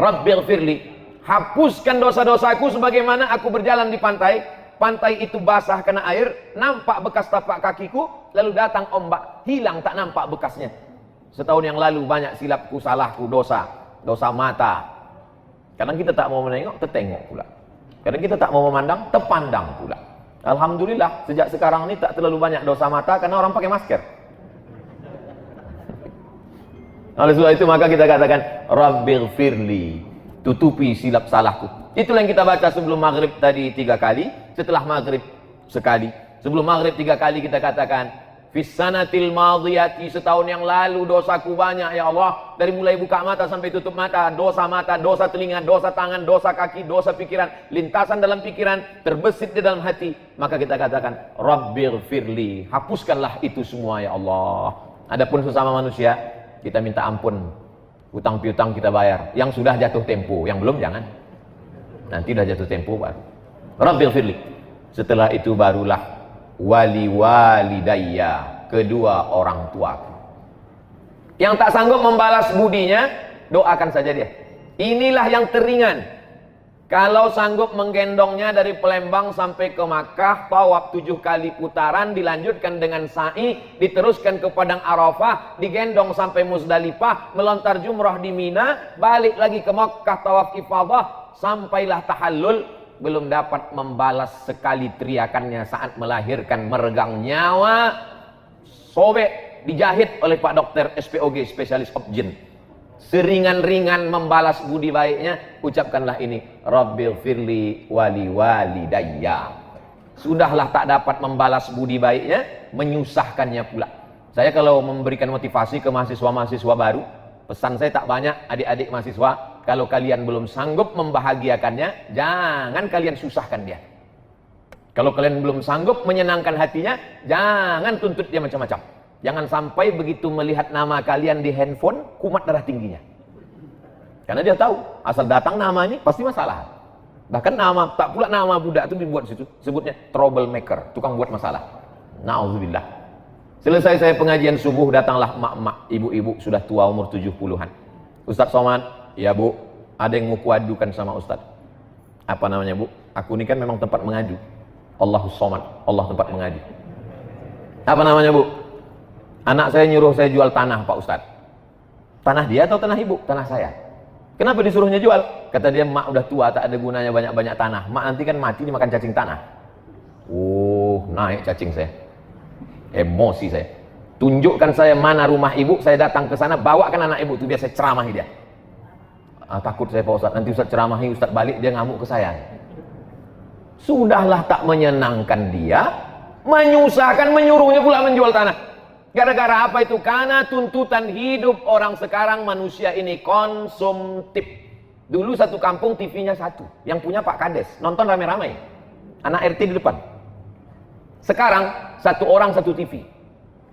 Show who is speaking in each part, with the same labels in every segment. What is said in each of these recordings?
Speaker 1: Rabbighfirli, hapuskan dosa-dosaku sebagaimana aku berjalan di pantai. Pantai itu basah kena air, nampak bekas tapak kakiku, lalu datang ombak, hilang tak nampak bekasnya. Setahun yang lalu banyak silapku, salahku, dosa mata. Kadang kita tak mau menengok, tertengok pula. Kadang kita tak mau memandang, terpandang pula. Alhamdulillah, sejak sekarang ini tak terlalu banyak dosa mata karena orang pakai masker. Oleh sebab itu maka kita katakan Rabbighfirli, tutupi silap salahku. Itulah yang kita baca sebelum maghrib tadi 3 kali, setelah maghrib sekali. Sebelum maghrib 3 kali kita katakan fis sanatil madhiyati, setahun yang lalu dosaku banyak ya Allah, dari mulai buka mata sampai tutup mata, dosa telinga, dosa tangan, dosa kaki, dosa pikiran, lintasan dalam pikiran, terbesit di dalam hati. Maka kita katakan Rabbighfirli, hapuskanlah itu semua ya Allah. Adapun sesama manusia, kita minta ampun, hutang piutang kita bayar. Yang sudah jatuh tempo, yang belum jangan. Nanti udah jatuh tempo baru. Rabbighfirli. Setelah itu barulah wali walidayya, kedua orang tuaku. Yang tak sanggup membalas budinya, doakan saja dia. Inilah yang teringan. Kalau sanggup menggendongnya dari Palembang sampai ke Makkah, tawaf 7 kali putaran, dilanjutkan dengan sa'i, diteruskan ke Padang Arafah, digendong sampai Muzdalifah, melontar jumrah di Mina, balik lagi ke Makkah, tawaf ifadah, sampailah tahallul, belum dapat membalas sekali teriakannya saat melahirkan, meregang nyawa, sobek, dijahit oleh Pak Dokter SPOG, spesialis obgyn. Seringan-ringan membalas budi baiknya, ucapkanlah ini, Rabbighfirli wali walidayya. Sudahlah tak dapat membalas budi baiknya, menyusahkannya pula. Saya kalau memberikan motivasi ke mahasiswa-mahasiswa baru, pesan saya tak banyak, adik-adik mahasiswa, kalau kalian belum sanggup membahagiakannya, jangan kalian susahkan dia. Kalau kalian belum sanggup menyenangkan hatinya, jangan tuntut dia macam-macam. Jangan sampai begitu melihat nama kalian di handphone, kumat darah tingginya. Karena dia tahu, asal datang namanya pasti masalah. Bahkan nama, tak pula nama budak itu dibuat situ, sebutnya troublemaker, tukang buat masalah. Na'udzubillah. Selesai saya pengajian subuh, datanglah emak-emak, ibu-ibu sudah tua umur 70-an. Ustaz Somad, ya Bu, ada yang mau kuadukan sama Ustaz. Apa namanya Bu? Aku ini kan memang tempat mengadu. Allahus Somad, Allah tempat mengadu. Apa namanya Bu? Anak saya nyuruh saya jual tanah Pak Ustadz. Tanah dia atau tanah ibu? Tanah saya. Kenapa disuruhnya jual? Kata dia, mak udah tua, tak ada gunanya banyak-banyak tanah. Mak nanti kan mati dimakan cacing tanah. Naik cacing saya. Emosi saya. Tunjukkan saya mana rumah ibu, saya datang ke sana, bawakan anak ibu, itu biar saya ceramahi dia. Takut saya Pak Ustadz, nanti Ustadz ceramahi, Ustadz balik dia ngamuk ke saya. Sudahlah tak menyenangkan dia, menyusahkan, menyuruhnya pula menjual tanah. Gara-gara apa itu? Karena tuntutan hidup orang sekarang, manusia ini konsumtif. Dulu satu kampung TV-nya satu, yang punya Pak Kades, nonton rame-rame, anak RT di depan. Sekarang satu orang satu TV,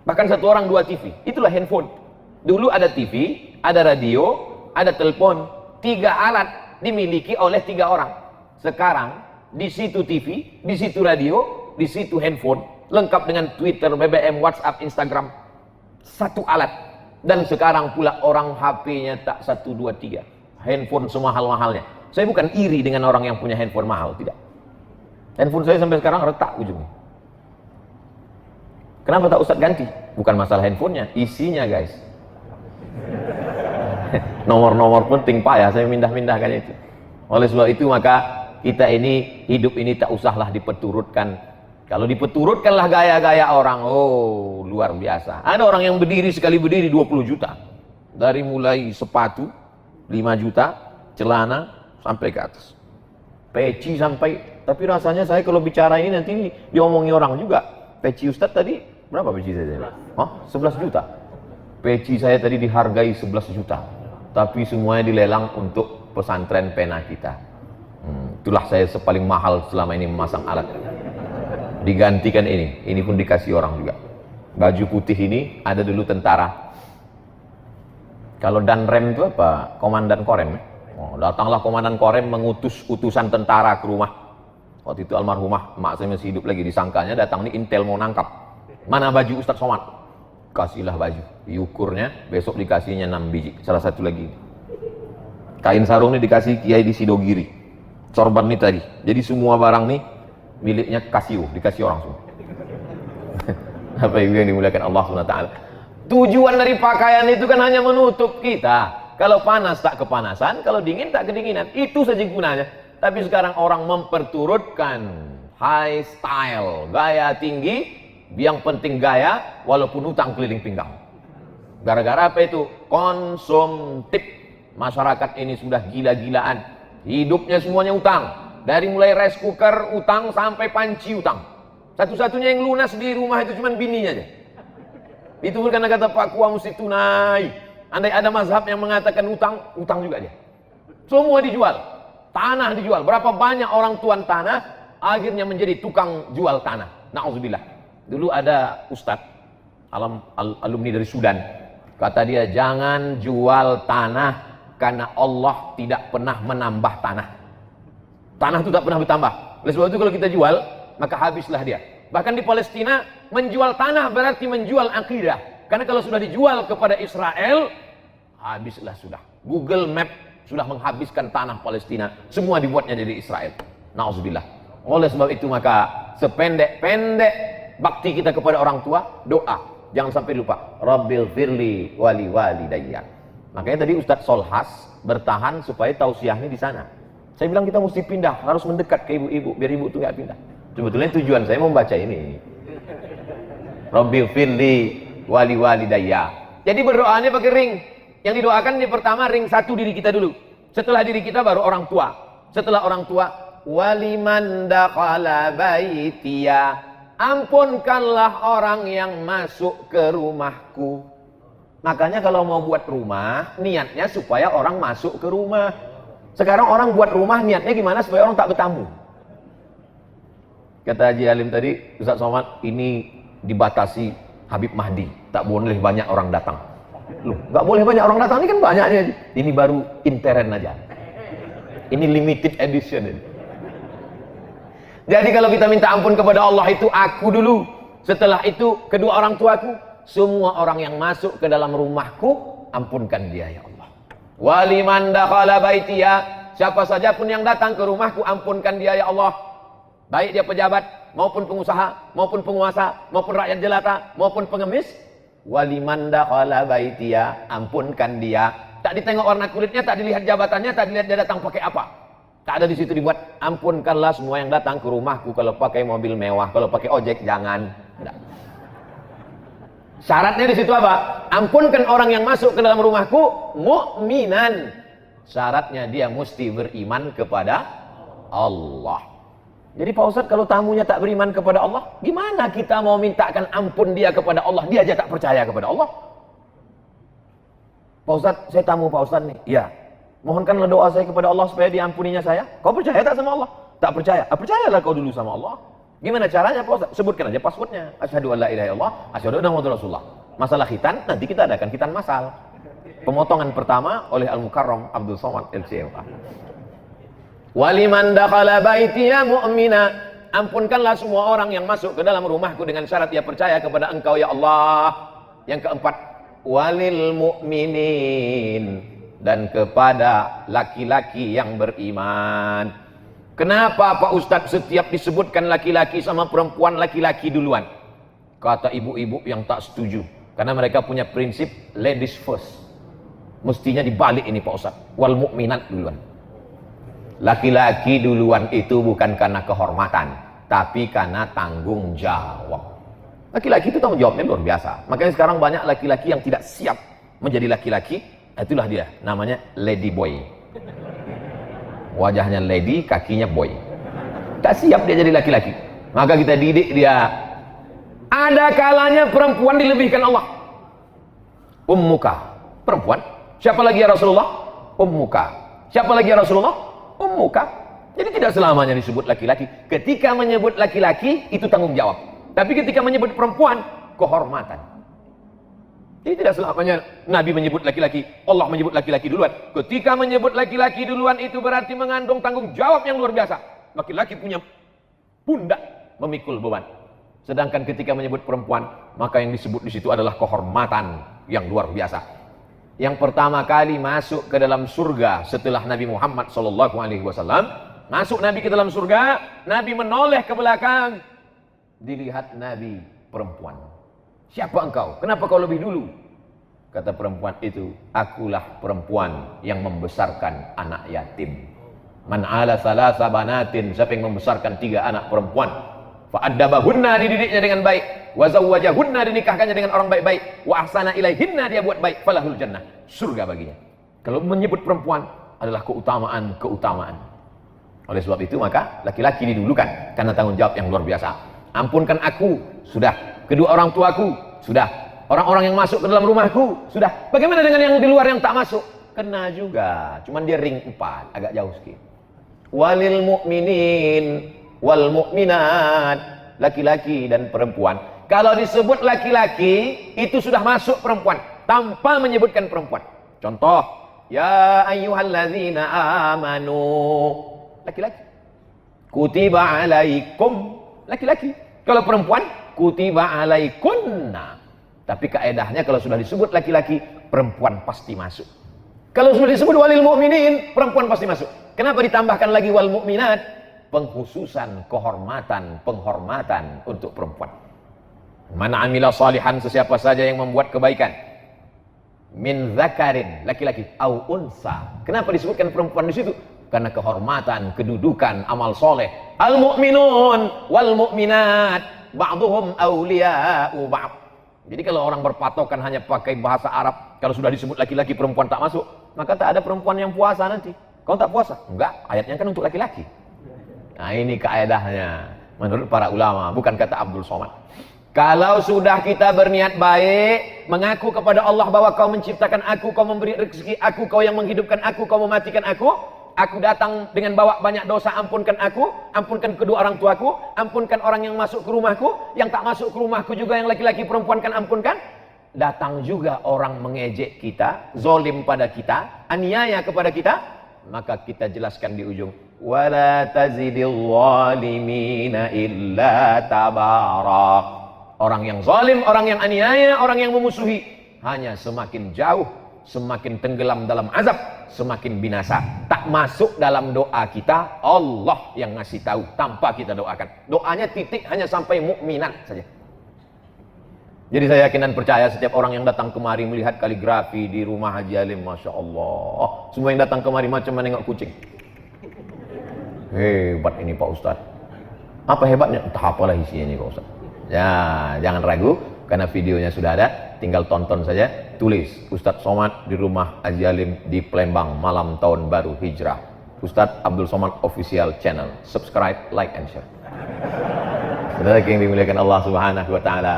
Speaker 1: bahkan satu orang 2 TV. Itulah handphone. Dulu ada TV, ada radio, ada telepon, 3 alat dimiliki oleh 3 orang. Sekarang di situ TV, di situ radio, di situ handphone, lengkap dengan Twitter, BBM, WhatsApp, Instagram, 1 alat. Dan sekarang pula orang HP-nya tak 1, 2, 3, handphone semahal-mahalnya. Saya bukan iri dengan orang yang punya handphone mahal, tidak. Handphone saya sampai sekarang retak ujungnya. Kenapa tak Ustadz ganti? Bukan masalah handphonenya, isinya guys. Nomor-nomor penting Pak ya, saya mindah-mindahkan itu. Oleh sebab itu maka kita ini, hidup ini tak usahlah diperturutkan. Kalau dipeturutkanlah gaya-gaya orang, luar biasa. Ada orang yang berdiri, sekali berdiri 20 juta. Dari mulai sepatu 5 juta, celana sampai ke atas. Peci sampai, tapi rasanya saya kalau bicara ini nanti diomongi orang juga. Peci Ustadz tadi, berapa peci saya? 11 juta. Peci saya tadi dihargai 11 juta. Tapi semuanya dilelang untuk pesantren pena kita. Itulah saya paling mahal selama ini memasang alat. Digantikan ini pun dikasih orang juga. Baju putih ini ada dulu tentara. Kalau Danrem itu apa? Komandan Korem. Datanglah komandan Korem mengutus utusan tentara ke rumah. Waktu itu almarhumah mak saya masih hidup lagi, disangkanya datang nih intel mau nangkap. Mana baju Ustadz Somad? Kasihlah baju. Diukurnya, besok dikasihnya 6 biji. Salah satu lagi. Kain sarung ini dikasih Kiai di Sidogiri. Sorban nih tadi. Jadi semua barang nih miliknya Casio, dikasih orang semua. Apa yang dimuliakan Allah SWT. Tujuan dari pakaian itu kan hanya menutup kita. Kalau panas tak kepanasan, kalau dingin tak kedinginan. Itu saja gunanya. Tapi sekarang orang memperturutkan high style, gaya tinggi, yang penting gaya, walaupun utang keliling pinggang. Gara-gara apa itu? Konsumtif. Masyarakat ini sudah gila-gilaan. Hidupnya semuanya utang. Dari mulai rice cooker utang sampai panci utang. Satu-satunya yang lunas di rumah itu cuma bininya aja. Itu pun karena kata Pak Kua mesti tunai. Andai ada mazhab yang mengatakan utang, utang juga dia. Semua dijual. Tanah dijual. Berapa banyak orang tuan tanah akhirnya menjadi tukang jual tanah. Na'udzubillah. Dulu ada ustadz alumni dari Sudan. Kata dia, jangan jual tanah karena Allah tidak pernah menambah tanah. Tanah itu tak pernah bertambah. Oleh sebab itu kalau kita jual, maka habislah dia. Bahkan di Palestina, menjual tanah berarti menjual akidah. Karena kalau sudah dijual kepada Israel, habislah sudah. Google Map sudah menghabiskan tanah Palestina. Semua dibuatnya dari Israel. Na'udzubillah. Oleh sebab itu maka sependek-pendek bakti kita kepada orang tua, doa. Jangan sampai lupa. Rabbil firli wali walidayya. Makanya tadi Ustadz Solhas bertahan supaya tausiahnya di sana. Saya bilang kita mesti pindah, harus mendekat ke ibu-ibu, biar ibu itu nggak pindah. Sebetulnya tujuan saya membaca ini. Rabbil firli wali walidayya. Jadi berdoanya pakai ring. Yang didoakan yang pertama ring satu diri kita dulu. Setelah diri kita baru orang tua. Setelah orang tua, waliman dakhala baitiya. Ampunkanlah orang yang masuk ke rumahku. Makanya kalau mau buat rumah, niatnya supaya orang masuk ke rumah. Sekarang orang buat rumah niatnya gimana supaya orang tak bertamu. Kata Haji Halim tadi, Ustaz Somad, ini dibatasi Habib Mahdi, tak boleh banyak orang datang. Loh, nggak boleh banyak orang datang, ini kan banyaknya. Ini baru intern aja. Ini limited edition ini. Jadi kalau kita minta ampun kepada Allah itu aku dulu. Setelah itu kedua orang tuaku. Semua orang yang masuk ke dalam rumahku, ampunkan dia ya Allah. Waliman dakhala baitiya. Siapa saja pun yang datang ke rumahku, ampunkan dia ya Allah. Baik dia pejabat, maupun pengusaha, maupun penguasa, maupun rakyat jelata, maupun pengemis. Waliman dakhala baitiya. Ampunkan dia. Tak ditengok warna kulitnya, tak dilihat jabatannya, tak dilihat dia datang pakai apa. Tak ada di situ dibuat, ampunkanlah semua yang datang ke rumahku. Kalau pakai mobil mewah, kalau pakai ojek jangan. Tidak. Syaratnya di situ apa? Ampunkan orang yang masuk ke dalam rumahku mukminan. Syaratnya dia mesti beriman kepada Allah. Jadi Pak Ustadz kalau tamunya tak beriman kepada Allah, gimana kita mau mintakan ampun dia kepada Allah? Dia aja tak percaya kepada Allah. Pak Ustadz, saya tamu Pak Ustadz nih. Iya. Mohonkanlah doa saya kepada Allah supaya diampuninya saya. Kau percaya tak sama Allah? Tak percaya. Percayalah kau dulu sama Allah. Gimana caranya Pak Ustaz? Sebutkan aja passwordnya. Asyhadu an la ilaha illallah, asyhadu anna Muhammadar Rasulullah. Masalah khitan, nanti kita adakan khitan masal. Pemotongan pertama oleh Al-Mukarram Abdul Somad LCMA. Waliman dakhala baitiya mu'mina. Ampunkanlah semua orang yang masuk ke dalam rumahku dengan syarat dia percaya kepada Engkau ya Allah. Yang keempat, walil mu'minin. Dan kepada laki-laki yang beriman. Kenapa Pak Ustadz setiap disebutkan laki-laki sama perempuan, laki-laki duluan? Kata ibu-ibu yang tak setuju. Karena mereka punya prinsip ladies first. Mestinya dibalik ini Pak Ustadz. Wal mu'minat duluan. Laki-laki duluan itu bukan karena kehormatan. Tapi karena tanggung jawab. Laki-laki itu tanggung jawabnya luar biasa. Makanya sekarang banyak laki-laki yang tidak siap menjadi laki-laki. Itulah dia. Namanya lady boy. Wajahnya lady, kakinya boy. Tak siap dia jadi laki-laki. Maka kita didik dia. Ada kalanya perempuan dilebihkan Allah. Ummuka. Perempuan. Siapa lagi ya Rasulullah? Ummuka. Siapa lagi ya Rasulullah? Ummuka. Jadi tidak selamanya disebut laki-laki. Ketika menyebut laki-laki, itu tanggung jawab. Tapi ketika menyebut perempuan, kehormatan. Jadi tidak selamanya Nabi menyebut laki-laki, Allah menyebut laki-laki duluan. Ketika menyebut laki-laki duluan itu berarti mengandung tanggung jawab yang luar biasa. Laki-laki punya pundak memikul beban. Sedangkan ketika menyebut perempuan, maka yang disebut di situ adalah kehormatan yang luar biasa. yang pertama kali masuk ke dalam surga setelah Nabi Muhammad SAW. Masuk Nabi ke dalam surga, Nabi menoleh ke belakang, dilihat Nabi perempuan. Siapa engkau? Kenapa kau lebih dulu? Kata perempuan itu, akulah perempuan yang membesarkan anak yatim. Man ala salasa banatin, siapa yang membesarkan 3 anak perempuan, fa'addabahunna, dididiknya dengan baik, wa zawwajahunna, dinikahkannya dengan orang baik-baik, wa ahsana ilaihinna, dia buat baik, falahul jannah, surga baginya. Kalau menyebut perempuan adalah keutamaan. Oleh sebab itu maka laki-laki didulukan karena tanggung jawab yang luar biasa. Ampunkan aku, sudah. Kedua orang tuaku, sudah. Orang-orang yang masuk ke dalam rumahku, sudah. Bagaimana dengan yang di luar yang tak masuk? Kena juga, cuman dia ring 4, agak jauh sedikit. Walil mu'minin wal mu'minat, laki-laki dan perempuan. Kalau disebut laki-laki, itu sudah masuk perempuan tanpa menyebutkan perempuan. Contoh, ya ayyuhalladzina amanu, laki-laki. Kutiba alaikum, laki-laki. Kalau perempuan, kutiba alaikunna. Tapi kaedahnya kalau sudah disebut laki-laki, perempuan pasti masuk. Kalau sudah disebut walil mu'minin, perempuan pasti masuk. Kenapa ditambahkan lagi wal mu'minat? Pengkhususan, kehormatan, penghormatan untuk perempuan. Mana amila salihan, sesiapa saja yang membuat kebaikan, min zakarin, laki-laki, au unsa. Kenapa disebutkan perempuan di situ? Karena kehormatan, kedudukan, amal soleh. Al mu'minun wal mu'minat ba'duhum awliya'u ba'd. Jadi kalau orang berpatokan hanya pakai bahasa Arab, kalau sudah disebut laki-laki perempuan tak masuk, maka tak ada perempuan yang puasa nanti. Kau tak puasa? Enggak, ayatnya kan untuk laki-laki. Nah ini kaedahnya menurut para ulama, bukan kata Abdul Somad. Kalau sudah kita berniat baik, mengaku kepada Allah bahwa kau menciptakan aku, kau memberi rezeki aku, kau yang menghidupkan aku, kau mematikan aku datang dengan bawa banyak dosa, ampunkan aku, ampunkan kedua orang tuaku, ampunkan orang yang masuk ke rumahku, yang tak masuk ke rumahku juga, yang laki-laki perempuan kan ampunkan. Datang juga orang mengejek kita, zolim pada kita, aniaya kepada kita, maka kita jelaskan di ujung, wala tazidil zalimina illa tabara. Orang yang zalim, orang yang aniaya, orang yang memusuhi, hanya semakin jauh, semakin tenggelam dalam azab, semakin binasa. Tak masuk dalam doa kita, Allah yang ngasih tahu tanpa kita doakan. Doanya titik hanya sampai mukminat saja. Jadi saya yakin dan percaya setiap orang yang datang kemari melihat kaligrafi di rumah Haji Alim, Masya Allah, semua yang datang kemari macam menengok kucing. Hebat ini Pak Ustadz. Apa hebatnya? Entah apalah isinya ini Pak Ustadz. Ya, jangan ragu, karena videonya sudah ada, tinggal tonton saja. Tulis Ustadz Somad di rumah Haji Alim di Palembang malam tahun baru hijrah. Ustadz Abdul Somad official channel. Subscribe, like and share. Saudara yang dimuliakan Allah Subhanahu wa taala.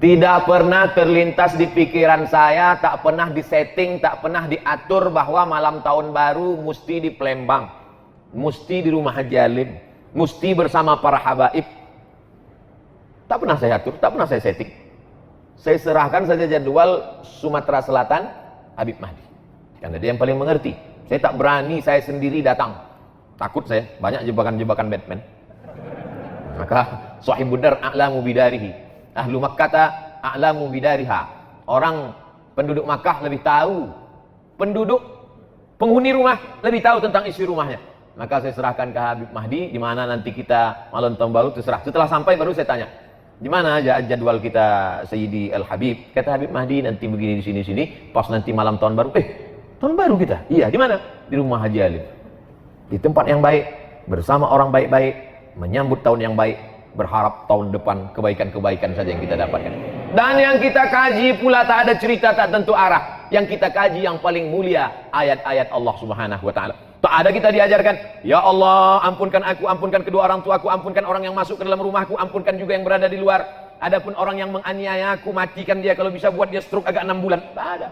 Speaker 1: Tidak pernah terlintas di pikiran saya, tak pernah disetting, tak pernah diatur bahwa malam tahun baru mesti di Palembang, mesti di rumah Haji Alim, mesti bersama para habaib. Tak pernah saya atur, tak pernah saya setting. Saya serahkan saja jadwal Sumatera Selatan Habib Mahdi, karena dia yang paling mengerti. Saya tak berani saya sendiri datang, takut saya, banyak jebakan-jebakan Batman. Maka Sahibud Dar a'lamu bidarihi, ahlu Makkah a'lamu bidariha. Orang penduduk Makkah lebih tahu, penduduk penghuni rumah lebih tahu tentang isi rumahnya. Maka saya serahkan ke Habib Mahdi, di mana nanti kita malam tahun baru terserah. Setelah sampai baru saya tanya, di mana aja jadwal kita Sayyidi Al Habib? Kata Habib Mahdi nanti begini di sini, pas nanti malam tahun baru. Tahun baru kita? Iya, di mana? Di rumah Haji Alim. Di tempat yang baik, bersama orang baik-baik, menyambut tahun yang baik, berharap tahun depan kebaikan-kebaikan saja yang kita dapatkan. Dan yang kita kaji pula tak ada cerita, tak tentu arah. Yang kita kaji yang paling mulia, ayat-ayat Allah Subhanahu wa taala. Tak ada kita diajarkan, ya Allah, ampunkan aku, ampunkan kedua orang tuaku, ampunkan orang yang masuk ke dalam rumahku, ampunkan juga yang berada di luar. Adapun orang yang menganiaya aku, matikan dia, kalau bisa buat dia stroke agak 6 bulan. Tak ada.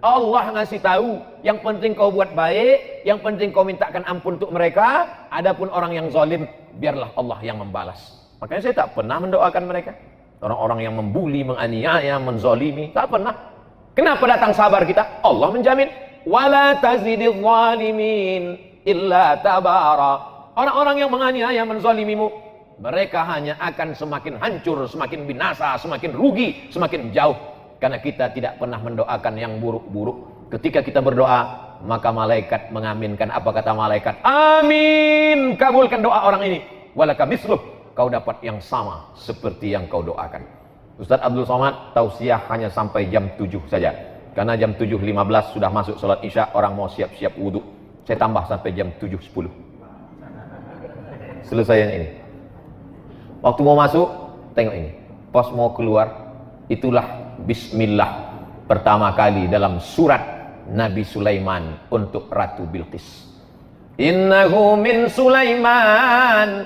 Speaker 1: Allah ngasih tahu, yang penting kau buat baik, yang penting kau mintakan ampun untuk mereka. Adapun orang yang zalim, biarlah Allah yang membalas. Makanya saya tak pernah mendoakan mereka. Orang-orang yang membuli, menganiaya, menzalimi, tak pernah. Kenapa datang sabar kita? Allah menjamin, wala tazidil zalimin illa tabara. Orang-orang yang menganiaya, menzalimimu, mereka hanya akan semakin hancur, semakin binasa, semakin rugi, semakin jauh. Karena kita tidak pernah mendoakan yang buruk-buruk. Ketika kita berdoa, maka malaikat mengaminkan. Apa kata malaikat? Amin, kabulkan doa orang ini. Walaka misluh, kau dapat yang sama seperti yang kau doakan. Ustaz Abdul Somad tausiah hanya sampai jam 7 saja. Karena jam 7.15 sudah masuk sholat isya, orang mau siap-siap wudhu. Saya tambah sampai jam 7.10. Selesai yang ini. Waktu mau masuk, tengok ini. Pas mau keluar, itulah bismillah pertama kali dalam surat Nabi Sulaiman untuk Ratu Bilqis. Innahu min Sulaiman.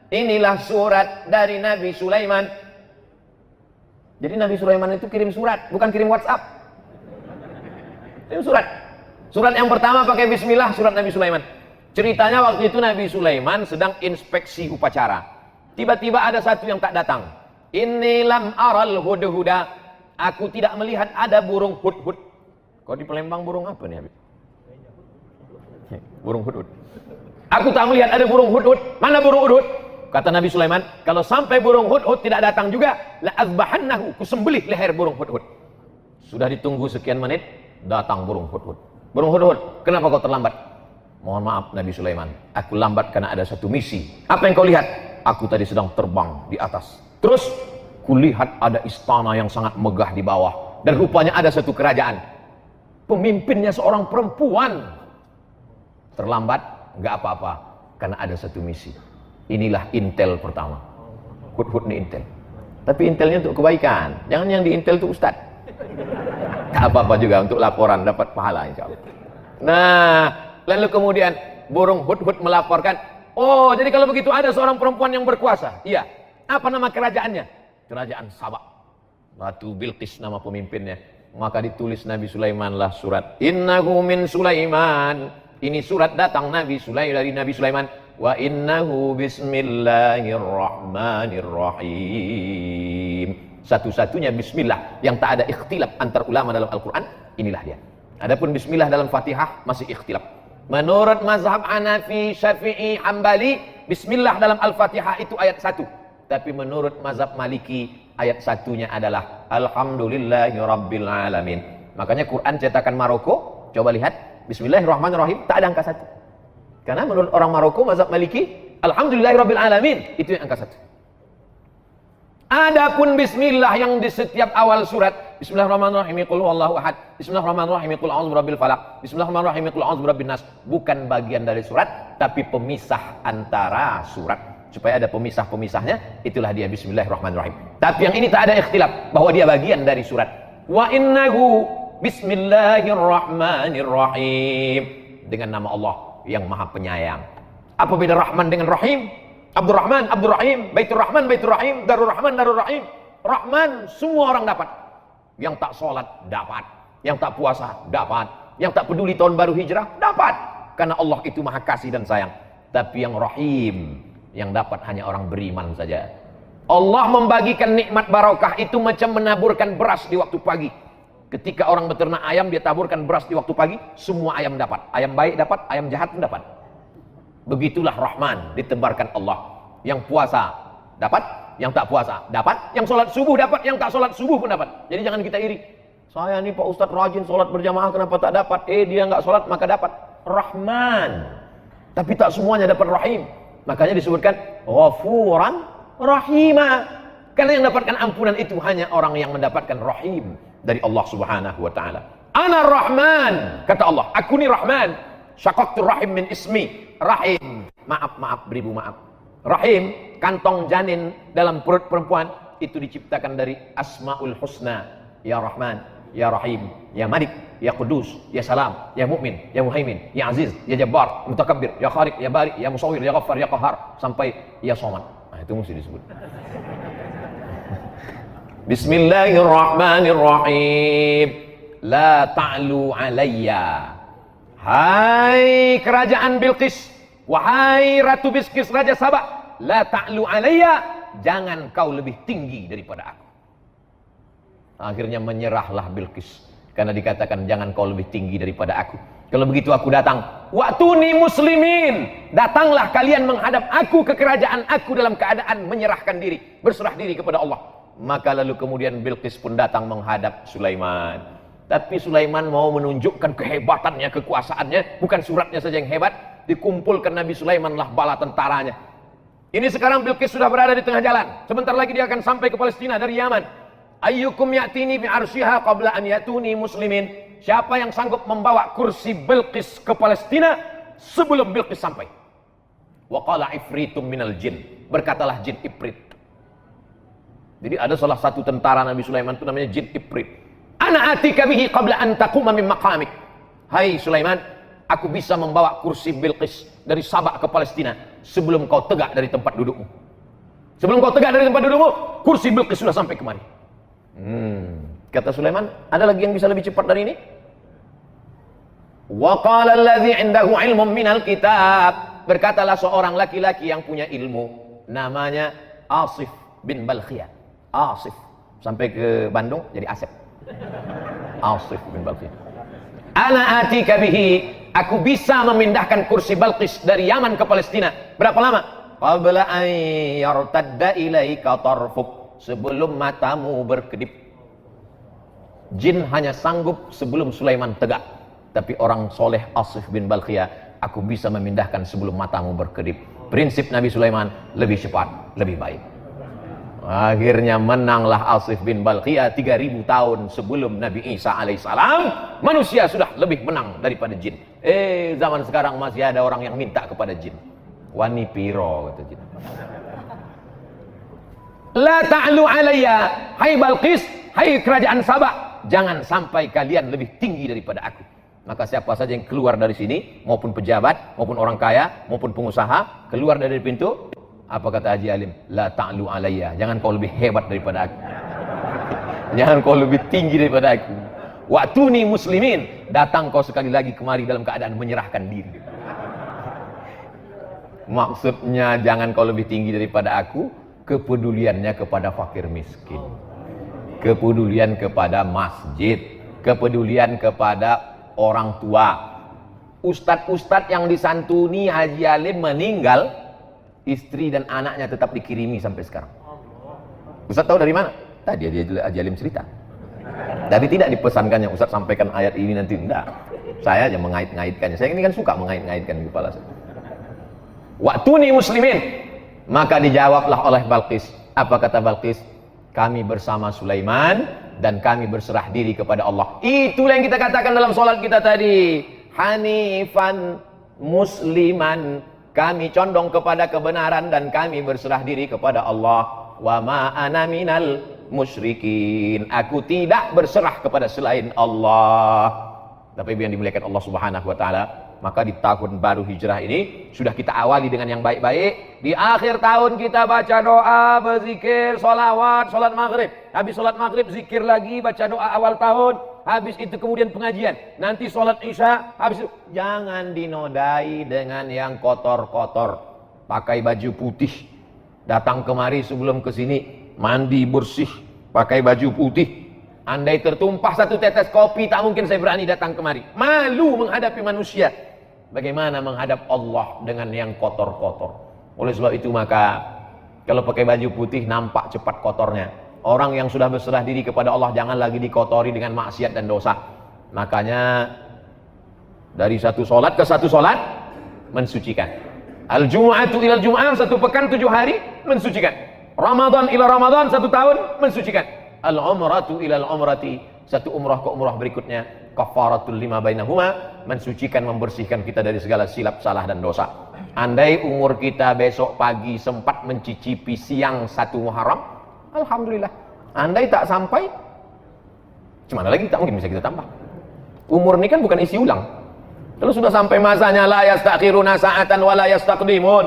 Speaker 1: Inilah surat dari Nabi Sulaiman. Jadi Nabi Sulaiman itu kirim surat, bukan kirim WhatsApp. Kirim surat. Surat yang pertama pakai bismillah, surat Nabi Sulaiman. Ceritanya waktu itu Nabi Sulaiman sedang inspeksi upacara. Tiba-tiba ada satu yang tak datang. Inni lam aral hudhuda. Aku tidak melihat ada burung hudhud. Kau di Palembang burung apa nih, Habib? Burung hudhud. Aku tak melihat ada burung hudhud. Mana burung hudhud? Kata Nabi Sulaiman, kalau sampai burung hudhud tidak datang juga, la azbahannahu, kusembelih leher burung hudhud. Sudah ditunggu sekian menit, datang burung hudhud. Burung hudhud, kenapa kau terlambat? Mohon maaf Nabi Sulaiman, aku lambat karena ada satu misi. Apa yang kau lihat? Aku tadi sedang terbang di atas. Terus kulihat ada istana yang sangat megah di bawah. Dan rupanya ada satu kerajaan. Pemimpinnya seorang perempuan. Terlambat, nggak apa-apa. Karena ada satu misi. Inilah intel pertama. Hudhud ini intel. Tapi intelnya untuk kebaikan. Jangan yang di intel itu ustad. Nggak apa-apa juga untuk laporan, dapat pahala insya Allah. Nah, lalu kemudian burung hudhud melaporkan, oh jadi kalau begitu ada seorang perempuan yang berkuasa. Iya. Apa nama kerajaannya? Kerajaan Sabak. Ratu Bilqis nama pemimpinnya. Maka ditulis Nabi Sulaiman lah surat. Innahu min Sulaiman. Ini surat datang Nabi Sulaiman dari Nabi Sulaiman. Wa innahu bismillahirrahmanirrahim. Satu-satunya bismillah yang tak ada ikhtilaf antar ulama dalam Al-Quran. Inilah dia. Adapun bismillah dalam Fatihah masih ikhtilaf. Menurut mazhab Hanafi, Syafi'i, Hambali, bismillah dalam Al-Fatihah itu ayat 1. Tapi menurut mazhab Maliki, ayat satunya adalah Alhamdulillahi Rabbil Alamin. Makanya Quran cetakan Maroko, coba lihat, Bismillahirrahmanirrahim, tak ada angka 1. Karena menurut orang Maroko, mazhab Maliki, Alhamdulillahi Rabbil Alamin, itu yang angka 1. Adapun bismillah yang di setiap awal surat, Bismillahirrahmanirrahim, qul huwallahu ahad, Bismillahirrahmanirrahim, qul a'udzu birabbil falaq, Bismillahirrahmanirrahim, qul a'udzu birabbin nas, bukan bagian dari surat, tapi pemisah antara surat. Supaya ada pemisah-pemisahnya, itulah dia Bismillahirrahmanirrahim. Tapi yang ini tak ada ikhtilaf bahwa dia bagian dari surat. Wa innahu Bismillahirrahmanirrahim, dengan nama Allah yang Maha Penyayang. Apa beda Rahman dengan Rahim? Abdurrahman, Abdurrahim, Baitur Rahman, Baitur Rahim, Darur Rahman, Darur Rahim. Rahman semua orang dapat. Yang tak sholat dapat, yang tak puasa dapat, yang tak peduli tahun baru hijrah dapat. Karena Allah itu Maha Kasih dan Sayang. Tapi yang Rahim, yang dapat hanya orang beriman saja. Allah membagikan nikmat barokah itu macam menaburkan beras di waktu pagi. Ketika orang beternak ayam, dia taburkan beras di waktu pagi, semua ayam dapat. Ayam baik dapat, ayam jahat pun dapat. Begitulah Rahman ditebarkan Allah. Yang puasa dapat, yang tak puasa dapat, yang sholat subuh dapat, yang tak sholat subuh pun dapat. Jadi jangan kita iri. Saya nih Pak Ustadz rajin sholat berjamaah, kenapa tak dapat? Dia nggak sholat maka dapat. Rahman. Tapi tak semuanya dapat Rahim. Makanya disebutkan Ghafuran Rahima. Karena yang mendapatkan ampunan itu hanya orang yang mendapatkan Rahim dari Allah Subhanahu wa taala. Ana Rahman, kata Allah, aku ni Rahman. Syaqaqtu rahim min ismi. Rahim, maaf beribu maaf. Rahim, kantong janin dalam perut perempuan itu diciptakan dari Asmaul Husna. Ya Rahman, Ya Rahim, Ya Malik, Ya Qudus, Ya Salam, Ya Mu'min, Ya Muhaimin, Ya Aziz, Ya Jabbar, Mutakabbir, Ya Khaliq, Ya Bari, Ya Musawwir, Ya Ghaffar, Ya Qahhar, sampai Ya Somad. Nah, itu mesti disebut. Bismillahirrahmanirrahim. La ta'lu alayya. Hai kerajaan Bilqis, wahai Ratu Bilqis, Raja Sabak, la ta'lu alayya, jangan kau lebih tinggi daripada aku. Akhirnya menyerahlah Bilqis karena dikatakan jangan kau lebih tinggi daripada aku. Kalau begitu aku datang. Wa'tuni muslimin, datanglah kalian menghadap aku ke kerajaan aku dalam keadaan menyerahkan diri, berserah diri kepada Allah. Maka lalu kemudian Bilqis pun datang menghadap Sulaiman. Tapi Sulaiman mau menunjukkan kehebatannya, kekuasaannya. Bukan suratnya saja yang hebat, dikumpulkan Nabi Sulaiman lah bala tentaranya. Ini sekarang Bilqis sudah berada di tengah jalan. Sebentar lagi dia akan sampai ke Palestina dari Yaman. Ayyukum ya'tini bi'arsyiha qabla an yatuni muslimin. Siapa yang sanggup membawa kursi Bilqis ke Palestina sebelum Bilqis sampai? Wa qala ifritum minal jin. Berkatalah jin Ifrit. Jadi ada salah satu tentara Nabi Sulaiman itu namanya jin Ifrit. Ana atika bihi qabla an taquma min maqamik. Hai Sulaiman, aku bisa membawa kursi Bilqis dari Sabak ke Palestina sebelum kau tegak dari tempat dudukmu. Sebelum kau tegak dari tempat dudukmu, kursi Bilqis sudah sampai kemari. Kata Sulaiman, ada lagi yang bisa lebih cepat dari ini? Wa qala allazi 'indahu 'ilmun minal kitab. Berkatalah seorang laki-laki yang punya ilmu, namanya Asif bin Balkhiyah. Asif sampai ke Bandung jadi Asep. Asif bin Balkhiyah. Ana atika bihi, aku bisa memindahkan kursi Balqis dari Yaman ke Palestina. Berapa lama? Qabla an yartadda ilaika tarfuk, sebelum matamu berkedip. Jin hanya sanggup sebelum Sulaiman tegak. Tapi orang soleh Asif bin Balkhiyah, aku bisa memindahkan sebelum matamu berkedip. Prinsip Nabi Sulaiman, lebih cepat, lebih baik. Akhirnya menanglah Asif bin Balkhiyah 3000 tahun sebelum Nabi Isa alaihissalam. Manusia sudah lebih menang daripada jin. Zaman sekarang masih ada orang yang minta kepada jin. Wani piro kata jin. La ta'lu alayya, hai Balqis, hai kerajaan Sabak, jangan sampai kalian lebih tinggi daripada aku. Maka siapa saja yang keluar dari sini, maupun pejabat, maupun orang kaya, maupun pengusaha, keluar dari pintu, apa kata Haji Alim? La ta'lu alayya, jangan kau lebih hebat daripada aku. Jangan kau lebih tinggi daripada aku. Wa'tuni muslimin, datang kau sekali lagi kemari dalam keadaan menyerahkan diri. Maksudnya jangan kau lebih tinggi daripada aku, kepeduliannya kepada fakir miskin, kepedulian kepada masjid, kepedulian kepada orang tua. Ustadz-ustadz yang disantuni Haji Alim meninggal, istri dan anaknya tetap dikirimi sampai sekarang. Ustadz tahu dari mana? Tadi Haji Alim cerita. Tapi tidak dipesankannya Ustadz sampaikan ayat ini nanti, enggak. Saya aja mengait-ngaitkannya. Saya ini kan suka mengait-ngaitkan di kepala saya. Wa'tuni muslimin. Maka dijawablah oleh Balqis. Apa kata Balqis? Kami bersama Sulaiman dan kami berserah diri kepada Allah. Itulah yang kita katakan dalam sholat kita tadi. Hanifan musliman. Kami condong kepada kebenaran dan kami berserah diri kepada Allah. Wa ma ana minal musyrikin. Aku tidak berserah kepada selain Allah. Tapi yang dimuliakan Allah Subhanahu wa taala, maka di tahun baru hijrah ini sudah kita awali dengan yang baik-baik. Di akhir tahun kita baca doa, berzikir, sholawat, sholat maghrib. Habis sholat maghrib zikir lagi, baca doa awal tahun. Habis itu kemudian pengajian. Nanti sholat isya. Habis itu jangan dinodai dengan yang kotor-kotor. Pakai baju putih. Datang kemari sebelum kesini mandi bersih. Pakai baju putih. Andai tertumpah satu tetes kopi, tak mungkin saya berani datang kemari. Malu menghadapi manusia. Bagaimana menghadap Allah dengan yang kotor-kotor? Oleh sebab itu maka kalau pakai baju putih nampak cepat kotornya. Orang yang sudah berserah diri kepada Allah jangan lagi dikotori dengan maksiat dan dosa. Makanya dari satu solat ke satu solat mensucikan. Al-Jum'atu ilal Jum'ah, satu pekan 7 hari mensucikan. Ramadan ila Ramadan, 1 tahun mensucikan. Al-umratu ilal umrati, satu umrah ke umrah berikutnya, kafaratul lima bainahuma, mensucikan, membersihkan kita dari segala silap, salah dan dosa. Andai umur kita besok pagi sempat mencicipi siang 1 Muharram, alhamdulillah. Andai tak sampai, gimana lagi, tak mungkin bisa kita tambah. Umur ini kan bukan isi ulang. Kalau sudah sampai masanya la yastakhiruna sa'atan wa la yastaqdimun.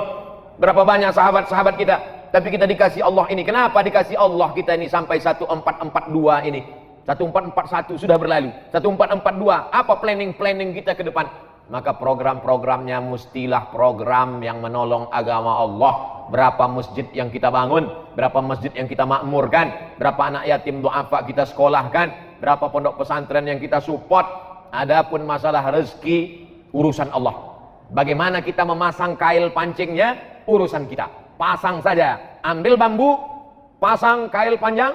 Speaker 1: Berapa banyak sahabat-sahabat kita, tapi kita dikasih Allah ini. Kenapa dikasih Allah kita ini sampai 1442 ini? 1441 sudah berlalu. 1442, apa planning kita ke depan? Maka program-programnya mestilah program yang menolong agama Allah. Berapa masjid yang kita bangun, berapa masjid yang kita makmurkan, berapa anak yatim du'afa kita sekolahkan, berapa pondok pesantren yang kita support. Adapun masalah rezeki, urusan Allah. Bagaimana kita memasang kail pancingnya, urusan kita. Pasang saja, ambil bambu,
Speaker 2: pasang kail panjang,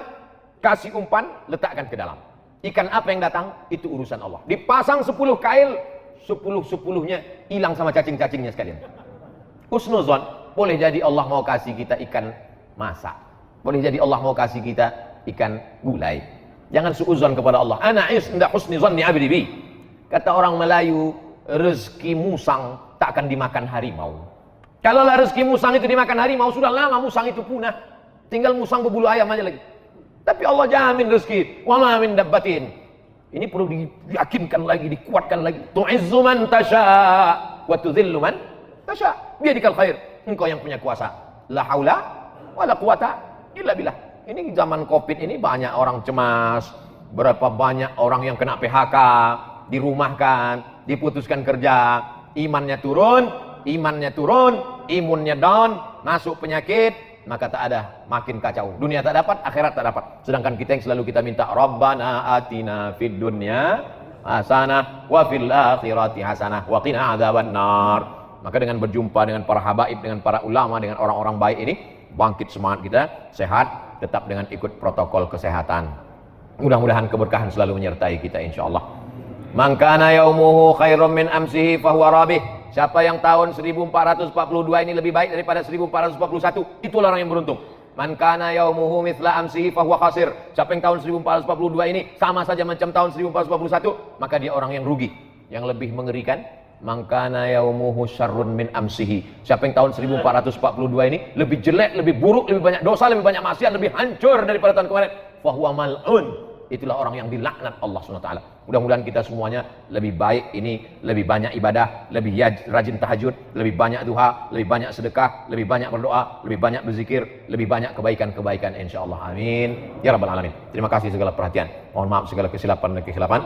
Speaker 2: kasih umpan, letakkan ke dalam. Ikan apa yang datang, itu urusan Allah. Dipasang 10 kail, 10-10-nya hilang sama cacing-cacingnya sekalian. Husnuzon, boleh jadi Allah mau kasih kita ikan masak. Boleh jadi Allah mau kasih kita ikan gulai. Jangan suuzon kepada Allah. Ana inda husni zanni abdi bi. Kata orang Melayu, rezeki musang tak akan dimakan harimau. Kalau rezeki musang itu dimakan harimau, sudah lama musang itu punah. Tinggal musang berbulu ayam aja lagi. Tapi Allah jamin rezeki. Wa ma min dabbatin. Ini perlu diyakinkan lagi, dikuatkan lagi. Tu'izzu man tasha wa tudhillu man tasha. Biadikal khair. Engkau yang punya kuasa. La haula wala quwata illa billah. Ini zaman Covid ini banyak orang cemas. Berapa banyak orang yang kena PHK, dirumahkan, diputuskan kerja, imannya turun, imunnya down, masuk penyakit, maka tak ada, makin kacau. Dunia tak dapat, akhirat tak dapat. Sedangkan kita yang selalu kita minta, Rabbana atina fid dunya hasanah wa fil akhirati hasanah wa qina adzabannar. Maka dengan berjumpa dengan para habaib, dengan para ulama, dengan orang-orang baik ini, bangkit semangat kita, sehat, tetap dengan ikut protokol kesehatan. Mudah-mudahan keberkahan selalu menyertai kita insyaallah. Man kana yaumuhu khairum min amsihi fahuwa rabih. Siapa yang tahun 1442 ini lebih baik daripada 1441, itulah orang yang beruntung. Man kana yaumuhu mithla amsihi fahuwa khasir. Siapa yang tahun 1442 ini sama saja macam tahun 1441, maka dia orang yang rugi. Yang lebih mengerikan, man kana yaumuhu syarrun min amsihi. Siapa yang tahun 1442 ini lebih jelek, lebih buruk, lebih banyak dosa, lebih banyak maksiat, lebih hancur daripada tahun kemarin, fahuwa mal'un. Itulah orang yang dilaknat Allah SWT. Mudah-mudahan kita semuanya lebih baik ini, lebih banyak ibadah, lebih rajin tahajud, lebih banyak duha, lebih banyak sedekah, lebih banyak berdoa, lebih banyak berzikir, lebih banyak kebaikan-kebaikan insyaallah. Amin ya rabbal alamin. Terima kasih segala perhatian. Mohon maaf segala kesilapan dan kekhilafan.